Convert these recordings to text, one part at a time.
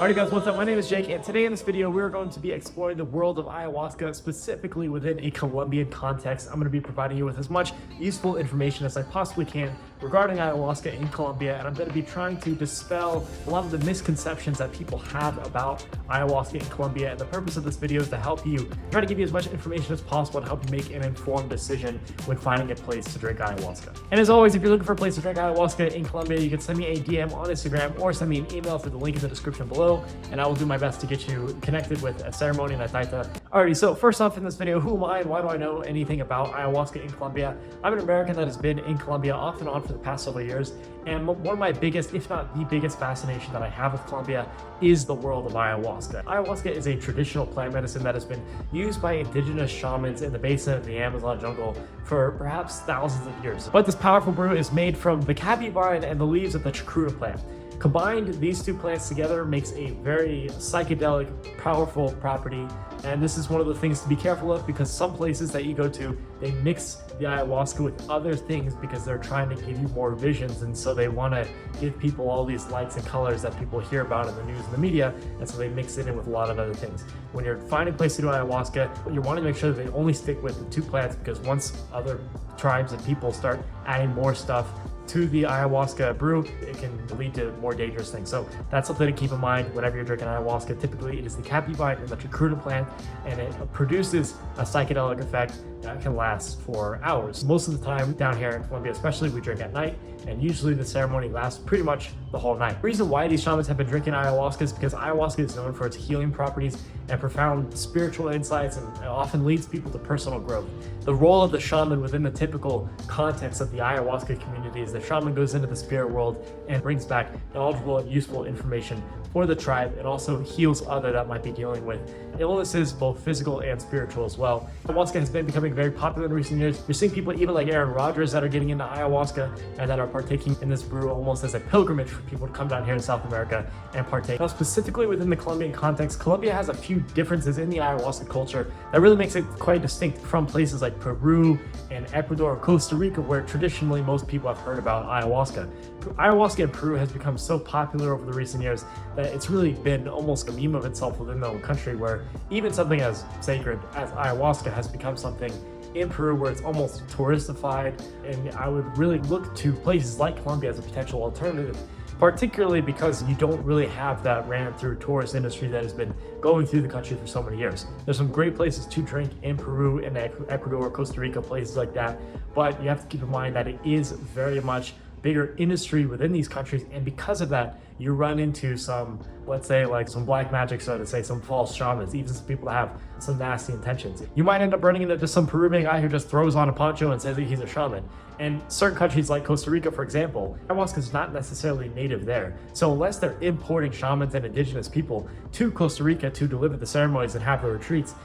Alright guys, what's up? My name is Jake, and today in this video we're going to be exploring the world of ayahuasca, specifically within a Colombian context. I'm going to be providing you with as much useful information as I possibly can regarding ayahuasca in Colombia, and I'm going to be trying to dispel a lot of the misconceptions that people have about ayahuasca in Colombia. And the purpose of this video is to help you, try to give you as much information as possible to help you make an informed decision when finding a place to drink ayahuasca. And as always, if you're looking for a place to drink ayahuasca in Colombia, you can send me a DM on Instagram or send me an email through the link in the description below, and I will do my best to get you connected with a ceremony and a taita. Alrighty, so first off in this video, who am I and why do I know anything about ayahuasca in Colombia? I'm an American that has been in Colombia off and on for the past several years, and one of my biggest, if not the biggest fascination that I have with Colombia is the world of ayahuasca. Ayahuasca is a traditional plant medicine that has been used by indigenous shamans in the basin of the Amazon jungle for perhaps thousands of years. But this powerful brew is made from the capivine and the leaves of the chacruta plant. Combined, these two plants together makes a very psychedelic, powerful property. And this is one of the things to be careful of, because some places that you go to, they mix the ayahuasca with other things because they're trying to give you more visions. And so they want to give people all these lights and colors that people hear about in the news and the media. And so they mix it in with a lot of other things. When you're finding a place to do ayahuasca, you want to make sure that they only stick with the two plants, because once other tribes and people start adding more stuff to the ayahuasca brew, it can lead to more dangerous things. So that's something to keep in mind whenever you're drinking ayahuasca. Typically it is the capivine and the chacruta plant, and it produces a psychedelic effect that can last for hours. Most of the time down here in Colombia especially, we drink at night, and usually the ceremony lasts pretty much the whole night. The reason why these shamans have been drinking ayahuasca is because ayahuasca is known for its healing properties and profound spiritual insights, and it often leads people to personal growth. The role of the shaman within the typical context of the ayahuasca community is the shaman goes into the spirit world and brings back knowledgeable and useful information for the tribe, and also heals others that might be dealing with illnesses, both physical and spiritual as well. Ayahuasca has been becoming very popular in recent years. You're seeing people even like Aaron Rodgers that are getting into ayahuasca and that are partaking in this brew almost as a pilgrimage for people to come down here in South America and partake. Now, specifically within the Colombian context, Colombia has a few differences in the ayahuasca culture that really makes it quite distinct from places like Peru and Ecuador or Costa Rica, where traditionally most people have heard about ayahuasca. Ayahuasca in Peru has become so popular over the recent years that it's really been almost a meme of itself within the own country, where even something as sacred as ayahuasca has become something in Peru where it's almost touristified. And I would really look to places like Colombia as a potential alternative, particularly because you don't really have that ran through tourist industry that has been going through the country for so many years. There's some great places to drink in Peru and Ecuador, Costa Rica, places like that, but you have to keep in mind that it is very much bigger industry within these countries, and because of that you run into some, let's say, like some black magic, so to say, some false shamans, even some people that have some nasty intentions. You might end up running into just some Peruvian guy who just throws on a poncho and says that he's a shaman. And certain countries like Costa Rica, for example, ayahuasca is not necessarily native there. So unless they're importing shamans and indigenous people to Costa Rica to deliver the ceremonies and have the retreats,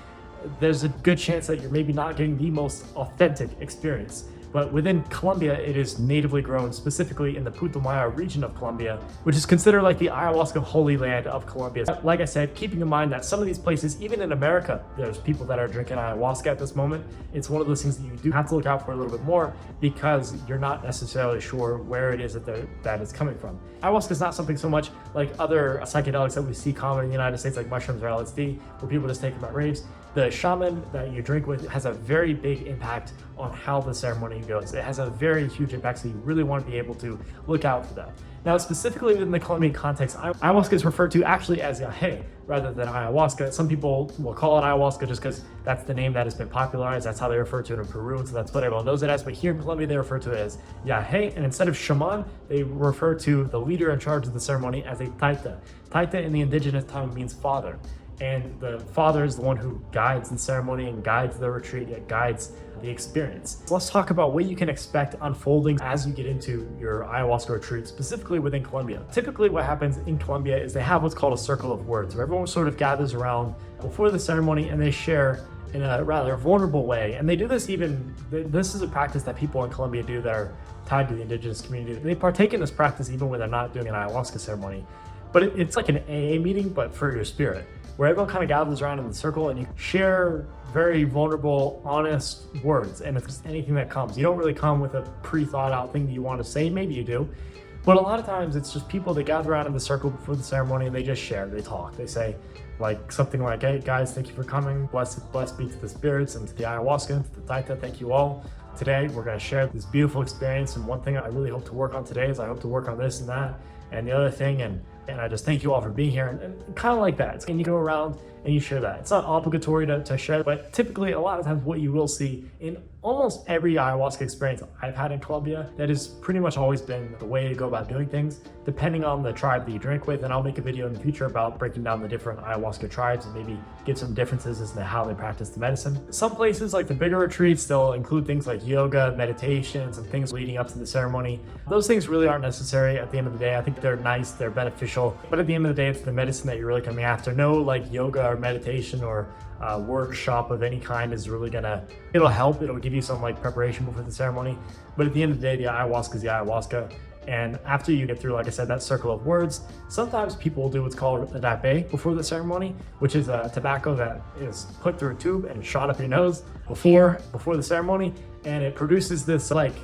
there's a good chance that you're maybe not getting the most authentic experience. But within Colombia, it is natively grown, specifically in the Putumayo region of Colombia, which is considered like the ayahuasca holy land of Colombia. Like I said, keeping in mind that some of these places, even in America, there's people that are drinking ayahuasca at this moment. It's one of those things that you do have to look out for a little bit more, because you're not necessarily sure where it is that it's coming from. Ayahuasca is not something so much like other psychedelics that we see common in the United States, like mushrooms or LSD, where people just take them at raves. The shaman that you drink with has a very big impact on how the ceremony goes. It has a very huge impact, so you really want to be able to look out for that. Now, specifically within the Colombian context, ayahuasca is referred to actually as yahe rather than ayahuasca. Some people will call it ayahuasca just because that's the name that has been popularized. That's how they refer to it in Peru, and so that's what everyone knows it as. But here in Colombia, they refer to it as yahe, and instead of shaman, they refer to the leader in charge of the ceremony as a taita. Taita in the indigenous tongue means father. And the father is the one who guides the ceremony and guides the retreat, it guides the experience. So let's talk about what you can expect unfolding as you get into your ayahuasca retreat, specifically within Colombia. Typically what happens in Colombia is they have what's called a circle of words, where everyone sort of gathers around before the ceremony and they share in a rather vulnerable way. And they do this this is a practice that people in Colombia do that are tied to the indigenous community. They partake in this practice even when they're not doing an ayahuasca ceremony. But it's like an AA meeting, but for your spirit, where everyone kind of gathers around in the circle and you share very vulnerable, honest words, and it's just anything that comes. You don't really come with a pre-thought out thing that you want to say. Maybe you do, But a lot of times it's just people that gather around in the circle before the ceremony and they just share, they talk, they say like something like, hey guys, thank you for coming, blessed be to the spirits and to the ayahuasca and to the taita, thank you all. Today we're going to share this beautiful experience, and one thing I really hope to work on today is I hope to work on this and that and the other thing, and I just thank you all for being here, and kind of like that. And you go around and you share that. It's not obligatory to share, but typically a lot of times what you will see in almost every ayahuasca experience I've had in Colombia, that has pretty much always been the way to go about doing things, depending on the tribe that you drink with. And I'll make a video in the future about breaking down the different ayahuasca tribes and maybe give some differences as to how they practice the medicine. Some places, like the bigger retreats, they'll include things like yoga, meditations, and things leading up to the ceremony. Those things really aren't necessary at the end of the day. I think they're nice, they're beneficial, but at the end of the day, it's the medicine that you're really coming after. No like yoga or meditation or workshop of any kind is really it'll help, it'll give you some like preparation before the ceremony, but at the end of the day, the ayahuasca is the ayahuasca. And after you get through, like I said, that circle of words, sometimes people will do what's called a dape before the ceremony, which is a tobacco that is put through a tube and shot up your nose before the ceremony, and it produces this like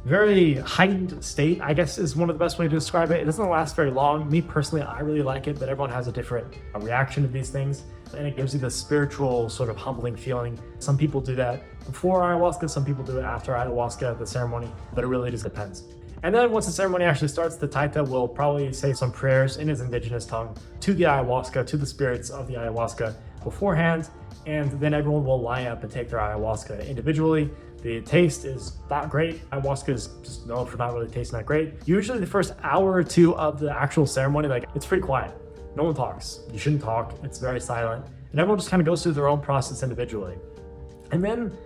very heightened state, I guess is one of the best ways to describe it. It doesn't last very long. Me personally, I really like it, but everyone has a different reaction to these things, and it gives you this spiritual sort of humbling feeling. Some people do that before ayahuasca, some people do it after ayahuasca, the ceremony, but it really just depends. And then once the ceremony actually starts, the taita will probably say some prayers in his indigenous tongue to the ayahuasca, to the spirits of the ayahuasca beforehand, and then everyone will line up and take their ayahuasca individually. The taste is not great. Ayahuasca is just known for not really tasting that great. Usually the first hour or two of the actual ceremony, like it's pretty quiet. No one talks. You shouldn't talk. It's very silent. And everyone just kind of goes through their own process individually. And then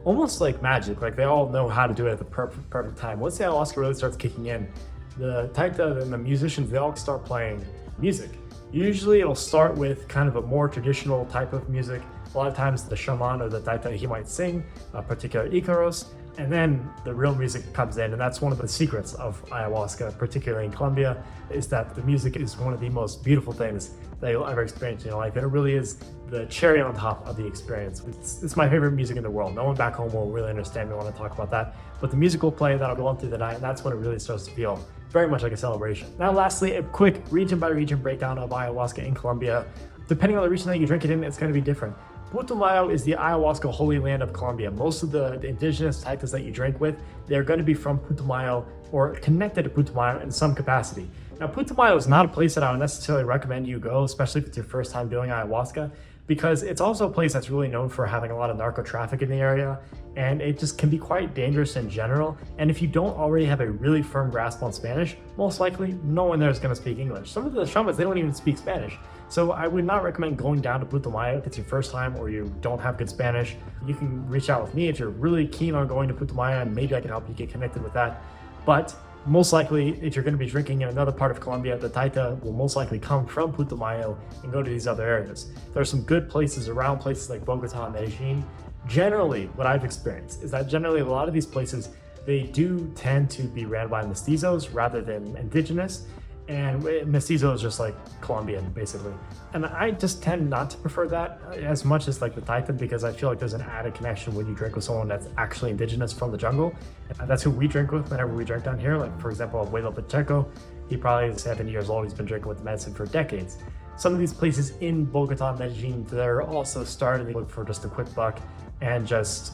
almost like magic, like they all know how to do it at the perfect time. Once the ayahuasca really starts kicking in, the taita and the musicians, they all start playing music. Usually it'll start with kind of a more traditional type of music. A lot of times the shaman or the taita, he might sing a particular icaros, and then the real music comes in. And that's one of the secrets of ayahuasca, particularly in Colombia, is that the music is one of the most beautiful things that you'll ever experience in your life. And it really is the cherry on top of the experience. It's my favorite music in the world. No one back home will really understand me when I talk about that, but the music will play, that'll go on through the night, and that's when it really starts to feel very much like a celebration. Now lastly, a quick region by region breakdown of ayahuasca in Colombia. Depending on the region that you drink it in, it's going to be different. Putumayo is the ayahuasca holy land of Colombia. Most of the indigenous taitas that you drink with, they're going to be from Putumayo or connected to Putumayo in some capacity. Now, Putumayo is not a place that I would necessarily recommend you go, especially if it's your first time doing ayahuasca, because it's also a place that's really known for having a lot of narco traffic in the area, and it just can be quite dangerous in general. And if you don't already have a really firm grasp on Spanish, most likely no one there is going to speak English. Some of the shamans, they don't even speak Spanish. So I would not recommend going down to Putumayo if it's your first time or you don't have good Spanish. You can reach out with me if you're really keen on going to Putumayo, and maybe I can help you get connected with that. But most likely, if you're going to be drinking in another part of Colombia, the taita will most likely come from Putumayo and go to these other areas. There are some good places around places like Bogota and Medellin. Generally, what I've experienced is that generally a lot of these places, they do tend to be ran by mestizos rather than indigenous. And mestizo is just like Colombian, basically. And I just tend not to prefer that as much as like the taita, because I feel like there's an added connection when you drink with someone that's actually indigenous from the jungle. And that's who we drink with whenever we drink down here. Like, for example, Abuelo Pacheco, he probably is 70 years old. He's been drinking with the medicine for decades. Some of these places in Bogota and Medellin, they're also starting to look for just a quick buck and just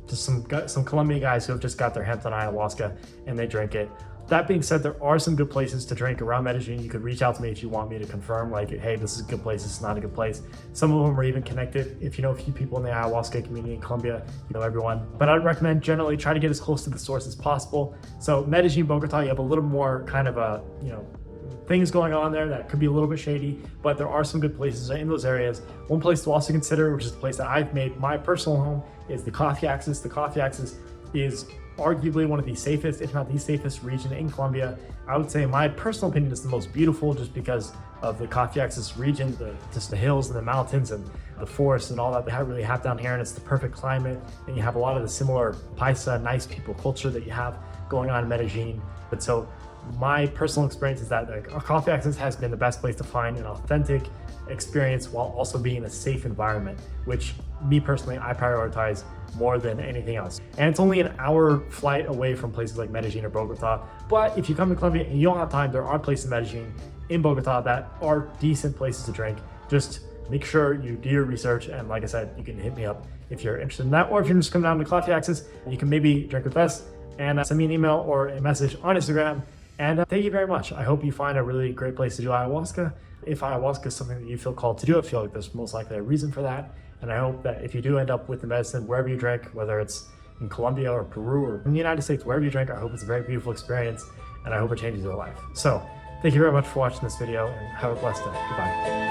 some Colombian guys who have just got their hands on ayahuasca and they drink it. That being said, there are some good places to drink around Medellin. You could reach out to me if you want me to confirm, like, hey, this is a good place, this is not a good place. Some of them are even connected. If you know a few people in the ayahuasca community in Colombia, you know everyone. But I'd recommend generally try to get as close to the source as possible. So Medellin, Bogota, you have a little more kind of a, things going on there that could be a little bit shady, but there are some good places in those areas. One place to also consider, which is the place that I've made my personal home, is the Coffee Axis. The Coffee Axis is arguably one of the safest, if not the safest region in Colombia. I would say, in my personal opinion, is the most beautiful just because of the Coffee Axis region, just the hills and the mountains and the forests and all that they really have down here, and it's the perfect climate, and you have a lot of the similar paisa, nice people culture that you have going on in Medellin. But so my personal experience is that Coffee Access has been the best place to find an authentic experience while also being in a safe environment, which me personally, I prioritize more than anything else. And it's only an hour flight away from places like Medellin or Bogota. But if you come to Colombia and you don't have time, there are places in Medellin, in Bogota, that are decent places to drink. Just make sure you do your research. And like I said, you can hit me up if you're interested in that, or if you're just coming down to Coffee Access, you can maybe drink with us and send me an email or a message on Instagram. And thank you very much. I hope you find a really great place to do ayahuasca. If ayahuasca is something that you feel called to do, I feel like there's most likely a reason for that. And I hope that if you do end up with the medicine, wherever you drink, whether it's in Colombia or Peru or in the United States, wherever you drink, I hope it's a very beautiful experience and I hope it changes your life. So thank you very much for watching this video and have a blessed day. Goodbye.